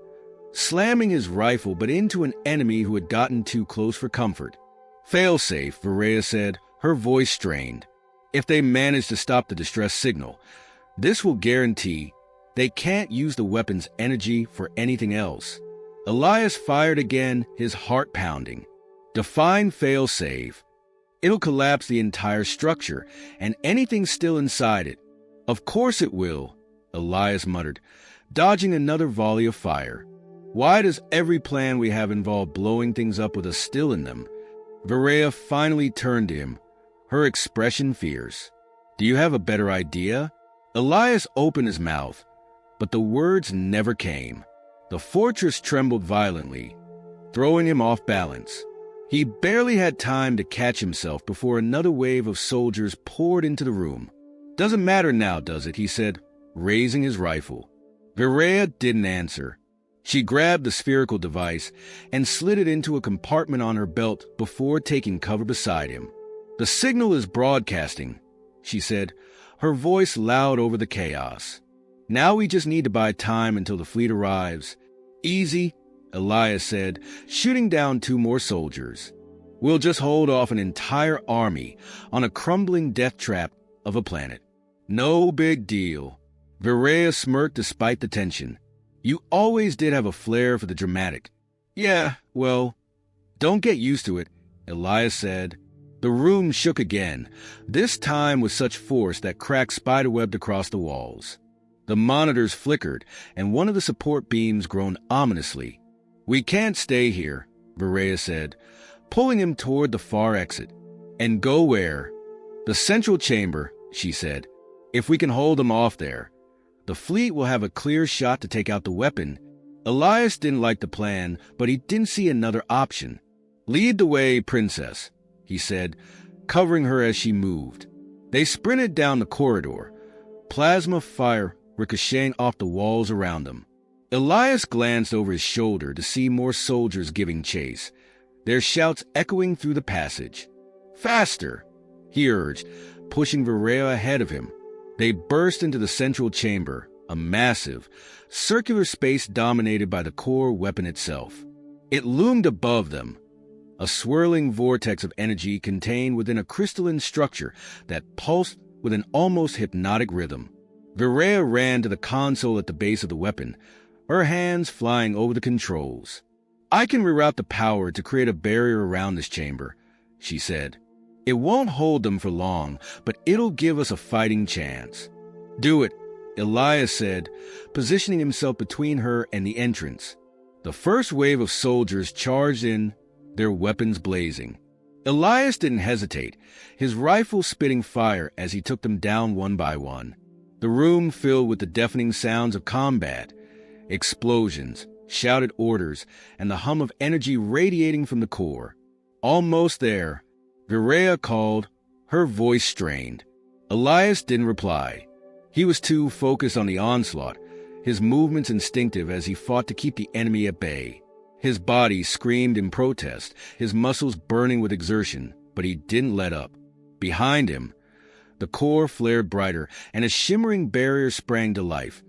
slamming his rifle but into an enemy who had gotten too close for comfort. "Failsafe," Berea said, her voice strained. "If they manage to stop the distress signal, this will guarantee they can't use the weapon's energy for anything else." Elias fired again, his heart pounding. "Define failsafe. It'll collapse the entire structure and anything still inside it." "Of course it will," Elias muttered, dodging another volley of fire. "Why does every plan we have involve blowing things up with us still in them?" Berea finally turned to him, her expression fierce. "Do you have a better idea?" Elias opened his mouth, but the words never came. The fortress trembled violently, throwing him off balance. He barely had time to catch himself before another wave of soldiers poured into the room. "Doesn't matter now, does it?" he said, raising his rifle. Berea didn't answer. She grabbed the spherical device and slid it into a compartment on her belt before taking cover beside him. "The signal is broadcasting," she said, her voice loud over the chaos. "Now we just need to buy time until the fleet arrives." "Easy," Elias said, shooting down 2 more soldiers. "We'll just hold off an entire army on a crumbling death trap of a planet." "No big deal." Berea smirked despite the tension. "You always did have a flair for the dramatic." "Yeah, well, don't get used to it," Elias said. The room shook again, this time with such force that cracks spiderwebbed across the walls. The monitors flickered, and one of the support beams groaned ominously. "We can't stay here," Berea said, pulling him toward the far exit. "And go where?" "The central chamber," she said. "If we can hold them off there, the fleet will have a clear shot to take out the weapon." Elias didn't like the plan, but he didn't see another option. "Lead the way, princess," he said, covering her as she moved. They sprinted down the corridor, plasma fire ricocheting off the walls around them. Elias glanced over his shoulder to see more soldiers giving chase, their shouts echoing through the passage. "Faster," he urged, pushing Berea ahead of him. They burst into the central chamber, a massive, circular space dominated by the core weapon itself. It loomed above them, a swirling vortex of energy contained within a crystalline structure that pulsed with an almost hypnotic rhythm. Berea ran to the console at the base of the weapon, her hands flying over the controls. "I can reroute the power to create a barrier around this chamber," she said. "It won't hold them for long, but it'll give us a fighting chance." "Do it," Elias said, positioning himself between her and the entrance. The first wave of soldiers charged in, their weapons blazing. Elias didn't hesitate, his rifle spitting fire as he took them down one by one. The room filled with the deafening sounds of combat, explosions, shouted orders, and the hum of energy radiating from the core. "Almost there," Berea called, her voice strained. Elias didn't reply. He was too focused on the onslaught, his movements instinctive as he fought to keep the enemy at bay. His body screamed in protest, his muscles burning with exertion, but he didn't let up. Behind him, the core flared brighter, and a shimmering barrier sprang to life.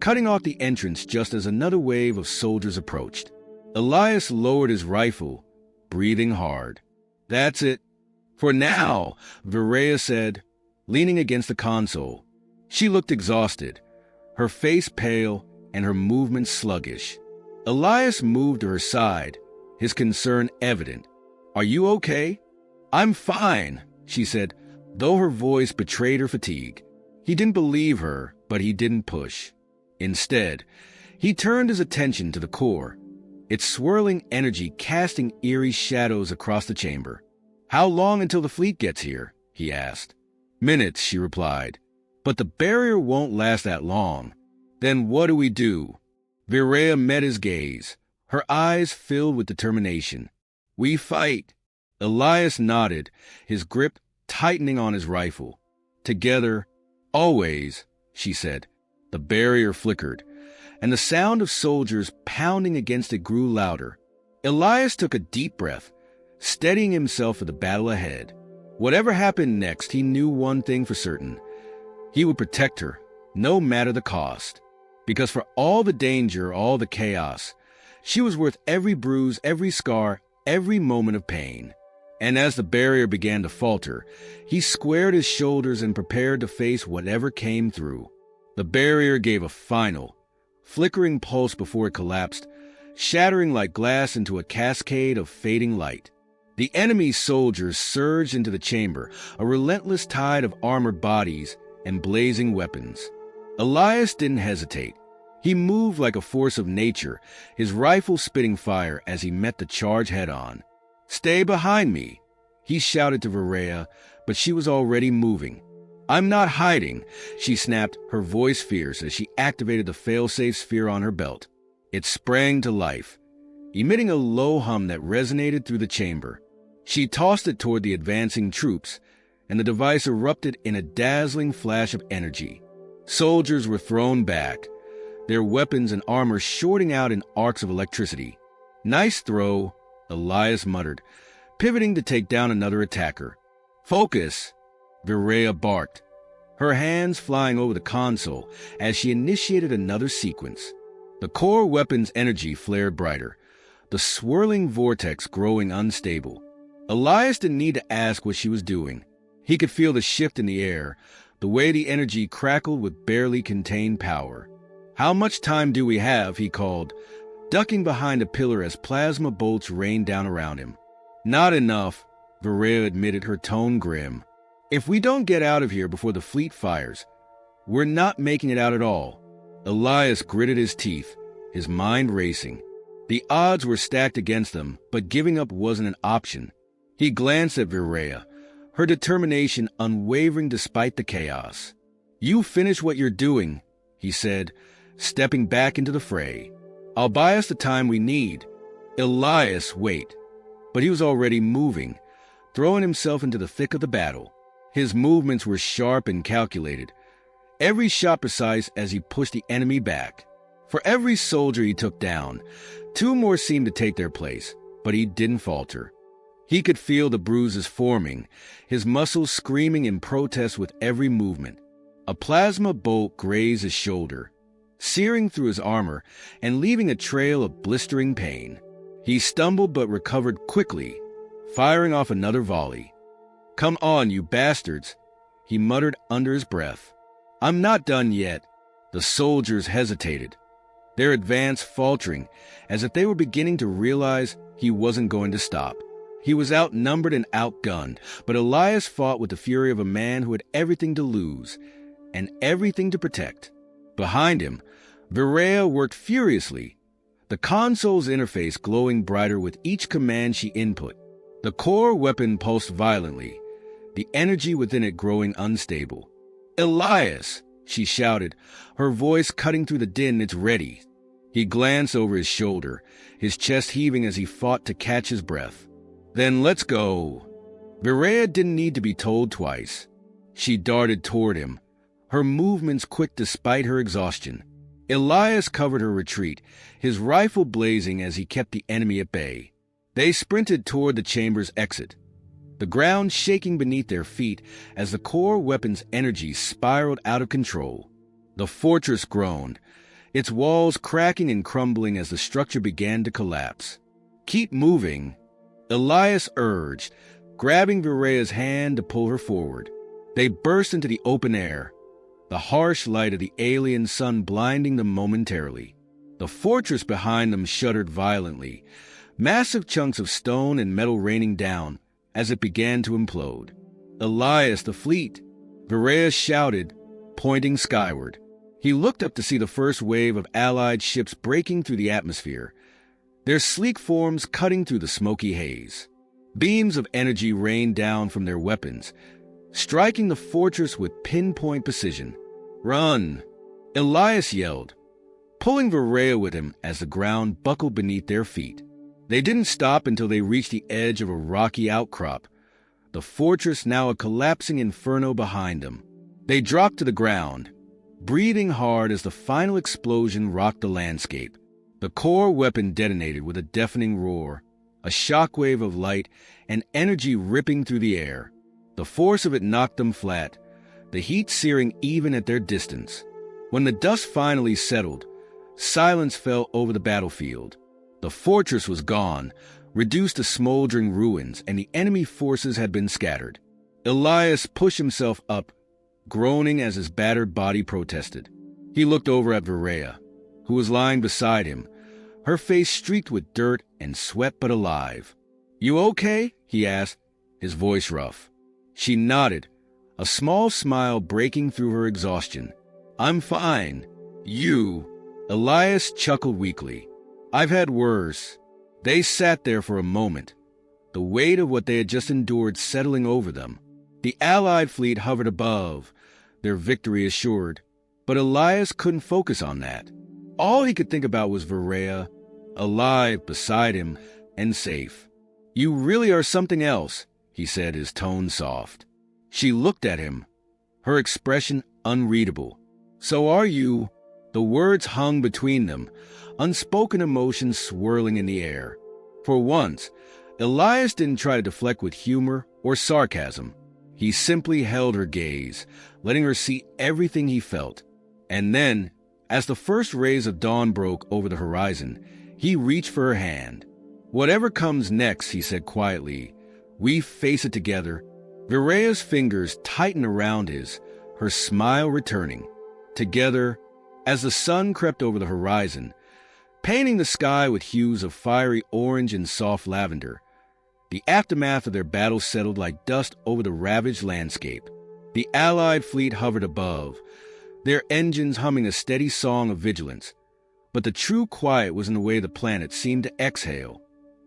cutting off the entrance just as another wave of soldiers approached. Elias lowered his rifle, breathing hard. "That's it. For now," Viraya said, leaning against the console. She looked exhausted, her face pale and her movements sluggish. Elias moved to her side, his concern evident. "Are you okay?" "I'm fine," she said, though her voice betrayed her fatigue. He didn't believe her, but he didn't push. Instead, he turned his attention to the core, its swirling energy casting eerie shadows across the chamber. "How long until the fleet gets here?" he asked. "Minutes," she replied. "But the barrier won't last that long." "Then what do we do?" Viraya met his gaze, her eyes filled with determination. "We fight." Elias nodded, his grip tightening on his rifle. "Together, always," she said. The barrier flickered, and the sound of soldiers pounding against it grew louder. Elias took a deep breath, steadying himself for the battle ahead. Whatever happened next, he knew one thing for certain. He would protect her, no matter the cost. Because for all the danger, all the chaos, she was worth every bruise, every scar, every moment of pain. And as the barrier began to falter, he squared his shoulders and prepared to face whatever came through. The barrier gave a final, flickering pulse before it collapsed, shattering like glass into a cascade of fading light. The enemy soldiers surged into the chamber, a relentless tide of armored bodies and blazing weapons. Elias didn't hesitate. He moved like a force of nature, his rifle spitting fire as he met the charge head-on. "Stay behind me," he shouted to Viraya, but she was already moving. "I'm not hiding," she snapped, her voice fierce as she activated the failsafe sphere on her belt. It sprang to life, emitting a low hum that resonated through the chamber. She tossed it toward the advancing troops, and the device erupted in a dazzling flash of energy. Soldiers were thrown back, their weapons and armor shorting out in arcs of electricity. "Nice throw," Elias muttered, pivoting to take down another attacker. "Focus," Viraya barked, her hands flying over the console as she initiated another sequence. The core weapon's energy flared brighter, the swirling vortex growing unstable. Elias didn't need to ask what she was doing. He could feel the shift in the air, the way the energy crackled with barely contained power. "How much time do we have?" he called, ducking behind a pillar as plasma bolts rained down around him. "Not enough," Viraya admitted, her tone grim. "If we don't get out of here before the fleet fires, we're not making it out at all." Elias gritted his teeth, his mind racing. The odds were stacked against them, but giving up wasn't an option. He glanced at Viraya, her determination unwavering despite the chaos. "You finish what you're doing," he said, stepping back into the fray. "I'll buy us the time we need." Elias, wait. But he was already moving, throwing himself into the thick of the battle. His movements were sharp and calculated, every shot precise as he pushed the enemy back. For every soldier he took down, two more seemed to take their place, but he didn't falter. He could feel the bruises forming, his muscles screaming in protest with every movement. A plasma bolt grazed his shoulder, searing through his armor and leaving a trail of blistering pain. He stumbled but recovered quickly, firing off another volley. "Come on, you bastards," he muttered under his breath. "I'm not done yet." The soldiers hesitated, their advance faltering, as if they were beginning to realize he wasn't going to stop. He was outnumbered and outgunned, but Elias fought with the fury of a man who had everything to lose and everything to protect. Behind him, Viraya worked furiously, the console's interface glowing brighter with each command she input. The core weapon pulsed violently, the energy within it growing unstable. "Elias!" she shouted, her voice cutting through the din. "It's ready." He glanced over his shoulder, his chest heaving as he fought to catch his breath. "Then let's go." Viraya didn't need to be told twice. She darted toward him, her movements quick despite her exhaustion. Elias covered her retreat, his rifle blazing as he kept the enemy at bay. They sprinted toward the chamber's exit, the ground shaking beneath their feet as the core weapon's energy spiraled out of control. The fortress groaned, its walls cracking and crumbling as the structure began to collapse. "Keep moving," Elias urged, grabbing Veraya's hand to pull her forward. They burst into the open air, the harsh light of the alien sun blinding them momentarily. The fortress behind them shuddered violently, massive chunks of stone and metal raining down as it began to implode. "Elias, the fleet!" Veraya shouted, pointing skyward. He looked up to see the first wave of Allied ships breaking through the atmosphere, their sleek forms cutting through the smoky haze. Beams of energy rained down from their weapons, striking the fortress with pinpoint precision. "Run!" Elias yelled, pulling Veraya with him as the ground buckled beneath their feet. They didn't stop until they reached the edge of a rocky outcrop, the fortress now a collapsing inferno behind them. They dropped to the ground, breathing hard as the final explosion rocked the landscape. The core weapon detonated with a deafening roar, a shockwave of light and energy ripping through the air. The force of it knocked them flat, the heat searing even at their distance. When the dust finally settled, silence fell over the battlefield. The fortress was gone, reduced to smoldering ruins, and the enemy forces had been scattered. Elias pushed himself up, groaning as his battered body protested. He looked over at Veraya, who was lying beside him, her face streaked with dirt and sweat but alive. "You okay?" he asked, his voice rough. She nodded, a small smile breaking through her exhaustion. "I'm fine. You?" Elias chuckled weakly. "I've had worse." They sat there for a moment, the weight of what they had just endured settling over them. The Allied fleet hovered above, their victory assured, but Elias couldn't focus on that. All he could think about was Veraya, alive beside him and safe. "You really are something else," he said, his tone soft. She looked at him, her expression unreadable. "So are you." The words hung between them, unspoken emotions swirling in the air. For once, Elias didn't try to deflect with humor or sarcasm. He simply held her gaze, letting her see everything he felt. And then, as the first rays of dawn broke over the horizon, he reached for her hand. "Whatever comes next," he said quietly, "we face it together." Veraya's fingers tightened around his, her smile returning. Together, as the sun crept over the horizon, painting the sky with hues of fiery orange and soft lavender, the aftermath of their battle settled like dust over the ravaged landscape. The Allied fleet hovered above, their engines humming a steady song of vigilance. But the true quiet was in the way the planet seemed to exhale,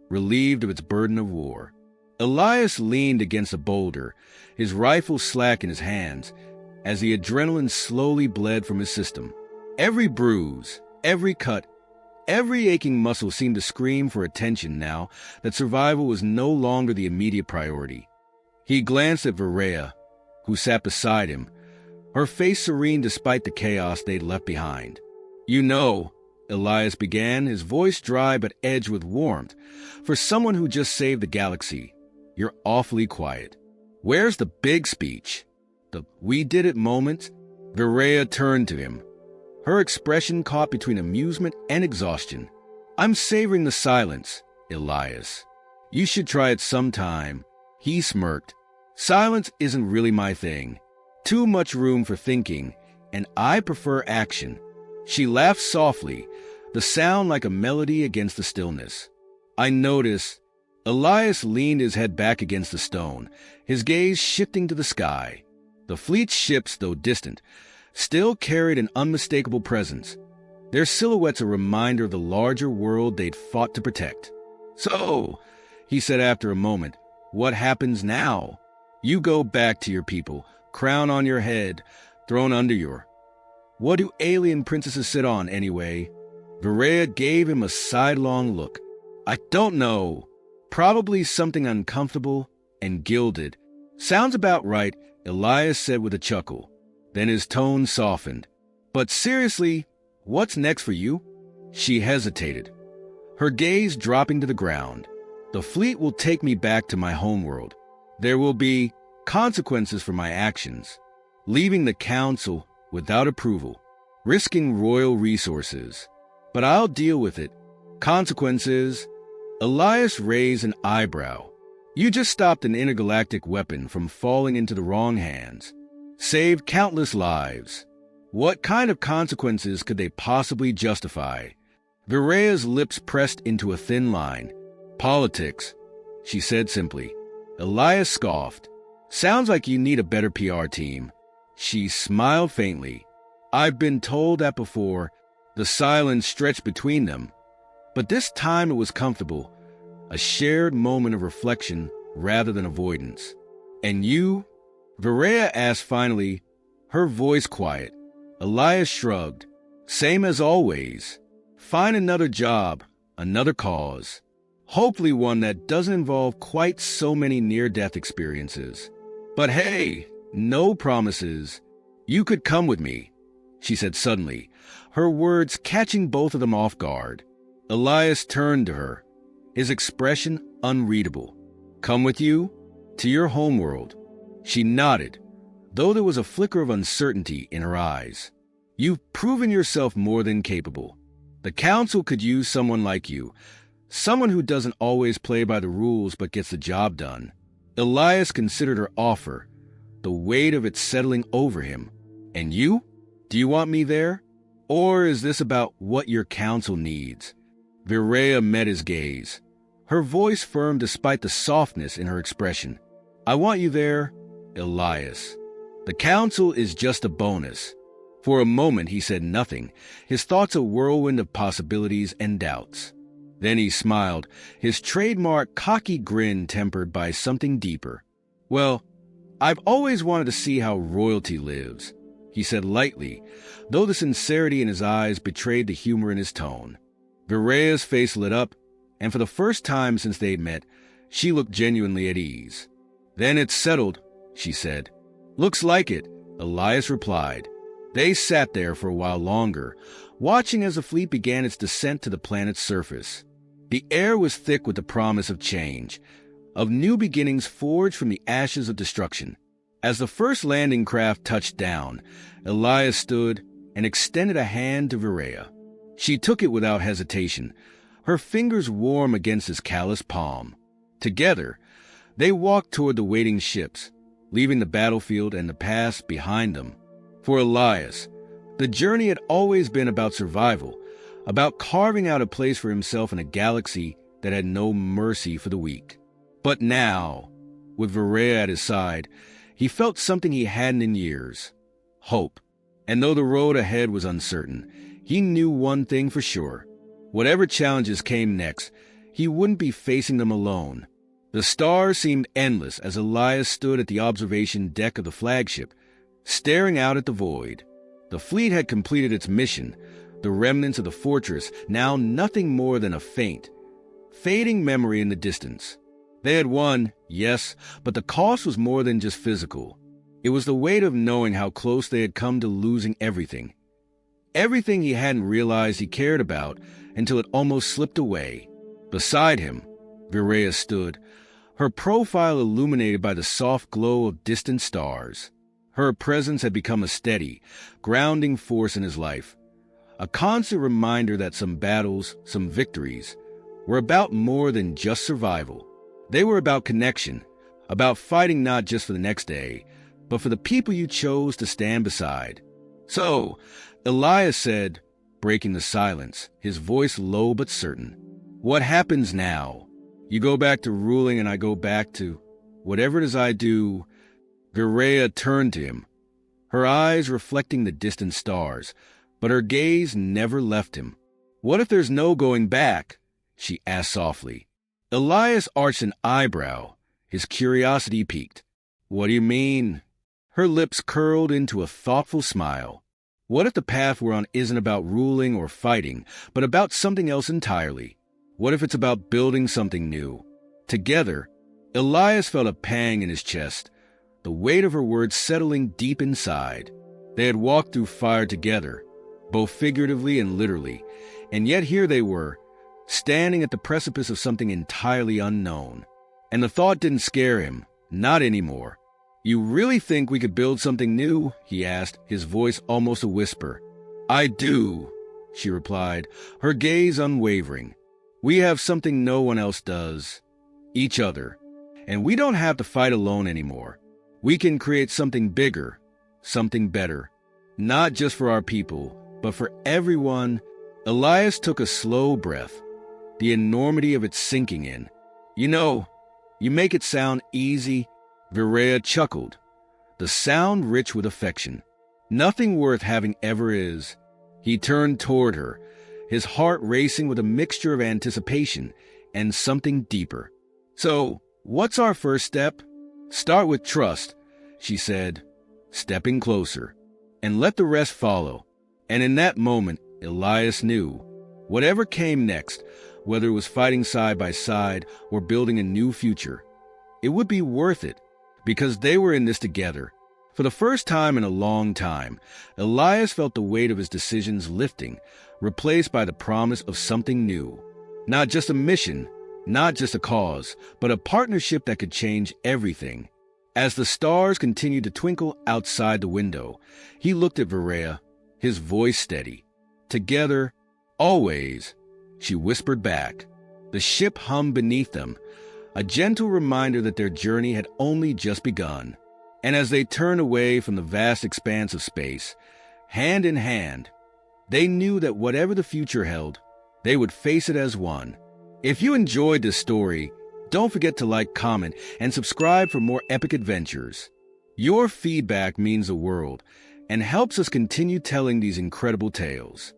relieved of its burden of war. Elias leaned against a boulder, his rifle slack in his hands, as the adrenaline slowly bled from his system. Every bruise, every cut, every aching muscle seemed to scream for attention now that survival was no longer the immediate priority. He glanced at Veraya, who sat beside him, her face serene despite the chaos they'd left behind. "You know," Elias began, his voice dry but edged with warmth, "for someone who just saved the galaxy, you're awfully quiet. Where's the big speech? The 'we did it' moment?" Veraya turned to him, her expression caught between amusement and exhaustion. "I'm savoring the silence, Elias. You should try it sometime." He smirked. "Silence isn't really my thing. Too much room for thinking, and I prefer action." She laughed softly, the sound like a melody against the stillness. "I noticed." Elias leaned his head back against the stone, his gaze shifting to the sky. The fleet's ships, though distant, still carried an unmistakable presence, their silhouettes a reminder of the larger world they'd fought to protect. "So," he said after a moment, "what happens now?" "You go back to your people, crown on your head, throne under your—" "What do alien princesses sit on, anyway?" Veraya gave him a sidelong look. "I don't know. Probably something uncomfortable and gilded." "Sounds about right," Elias said with a chuckle. Then his tone softened. "But seriously, what's next for you?" She hesitated, her gaze dropping to the ground. "The fleet will take me back to my homeworld. There will be consequences for my actions. Leaving the council without approval. risking royal resources. But I'll deal with it. Consequences. Elias raised an eyebrow. You just stopped an intergalactic weapon from falling into the wrong hands. Saved countless lives. What kind of consequences could they possibly justify? Veraya's lips pressed into a thin line. Politics, she said simply. Elias scoffed. Sounds like you need a better PR team. She smiled faintly. I've been told that before. The silence stretched between them. But this time it was comfortable, a shared moment of reflection rather than avoidance. And you? Veraya asked finally, her voice quiet. Elias shrugged. Same as always. Find another job, another cause. Hopefully one that doesn't involve quite so many near-death experiences. But hey, no promises. You could come with me, she said suddenly, her words catching both of them off guard. Elias turned to her, his expression unreadable. Come with you? To your homeworld. She nodded, though there was a flicker of uncertainty in her eyes. You've proven yourself more than capable. The council could use someone like you, someone who doesn't always play by the rules but gets the job done. Elias considered her offer, the weight of it settling over him. And you? Do you want me there? Or is this about what your council needs? Veraya met his gaze, her voice firm despite the softness in her expression. I want you there, Elias. The council is just a bonus. For a moment he said nothing, his thoughts a whirlwind of possibilities and doubts. Then he smiled, his trademark cocky grin tempered by something deeper. Well, I've always wanted to see how royalty lives, he said lightly, though the sincerity in his eyes betrayed the humor in his tone. Veraya's face lit up, and for the first time since they'd met, she looked genuinely at ease. Then it's settled, she said. Looks like it, Elias replied. They sat there for a while longer, watching as the fleet began its descent to the planet's surface. The air was thick with the promise of change, of new beginnings forged from the ashes of destruction. As the first landing craft touched down, Elias stood and extended a hand to Veraya. She took it without hesitation, her fingers warm against his calloused palm. Together, they walked toward the waiting ships, leaving the battlefield and the past behind them. For Elias, the journey had always been about survival, about carving out a place for himself in a galaxy that had no mercy for the weak. But now, with Veraya at his side, he felt something he hadn't in years: hope. And though the road ahead was uncertain, he knew one thing for sure. Whatever challenges came next, he wouldn't be facing them alone. The stars seemed endless as Elias stood at the observation deck of the flagship, staring out at the void. The fleet had completed its mission, the remnants of the fortress now nothing more than a faint, fading memory in the distance. They had won, yes, but the cost was more than just physical. It was the weight of knowing how close they had come to losing everything. Everything he hadn't realized he cared about until it almost slipped away. Beside him, Veraya stood, her profile illuminated by the soft glow of distant stars. Her presence had become a steady, grounding force in his life, a constant reminder that some battles, some victories, were about more than just survival. They were about connection, about fighting not just for the next day, but for the people you chose to stand beside. So, Elias said, breaking the silence, his voice low but certain, what happens now? You go back to ruling and I go back to whatever it is I do. Veraya turned to him, her eyes reflecting the distant stars, but her gaze never left him. What if there's no going back? She asked softly. Elias arched an eyebrow, his curiosity piqued. What do you mean? Her lips curled into a thoughtful smile. What if the path we're on isn't about ruling or fighting, but about something else entirely? What if it's about building something new? Together, Elias felt a pang in his chest, the weight of her words settling deep inside. They had walked through fire together, both figuratively and literally, and yet here they were, standing at the precipice of something entirely unknown. And the thought didn't scare him, not anymore. You really think we could build something new? He asked, his voice almost a whisper. I do, she replied, her gaze unwavering. We have something no one else does. Each other. And we don't have to fight alone anymore. We can create something bigger, something better. Not just for our people, but for everyone. Elias took a slow breath, the enormity of it sinking in. You know, you make it sound easy. Viraya chuckled, the sound rich with affection. Nothing worth having ever is. He turned toward her, his heart racing with a mixture of anticipation and something deeper. So, what's our first step? Start with trust, she said, stepping closer, and let the rest follow. And in that moment, Elias knew, whatever came next, whether it was fighting side by side or building a new future, it would be worth it, because they were in this together. For the first time in a long time, Elias felt the weight of his decisions lifting, replaced by the promise of something new. Not just a mission, not just a cause, but a partnership that could change everything. As the stars continued to twinkle outside the window, he looked at Viraya, his voice steady. Together, always, she whispered back. The ship hummed beneath them, a gentle reminder that their journey had only just begun. And as they turned away from the vast expanse of space, hand in hand, they knew that whatever the future held, they would face it as one. If you enjoyed this story, don't forget to like, comment, and subscribe for more epic adventures. Your feedback means the world and helps us continue telling these incredible tales.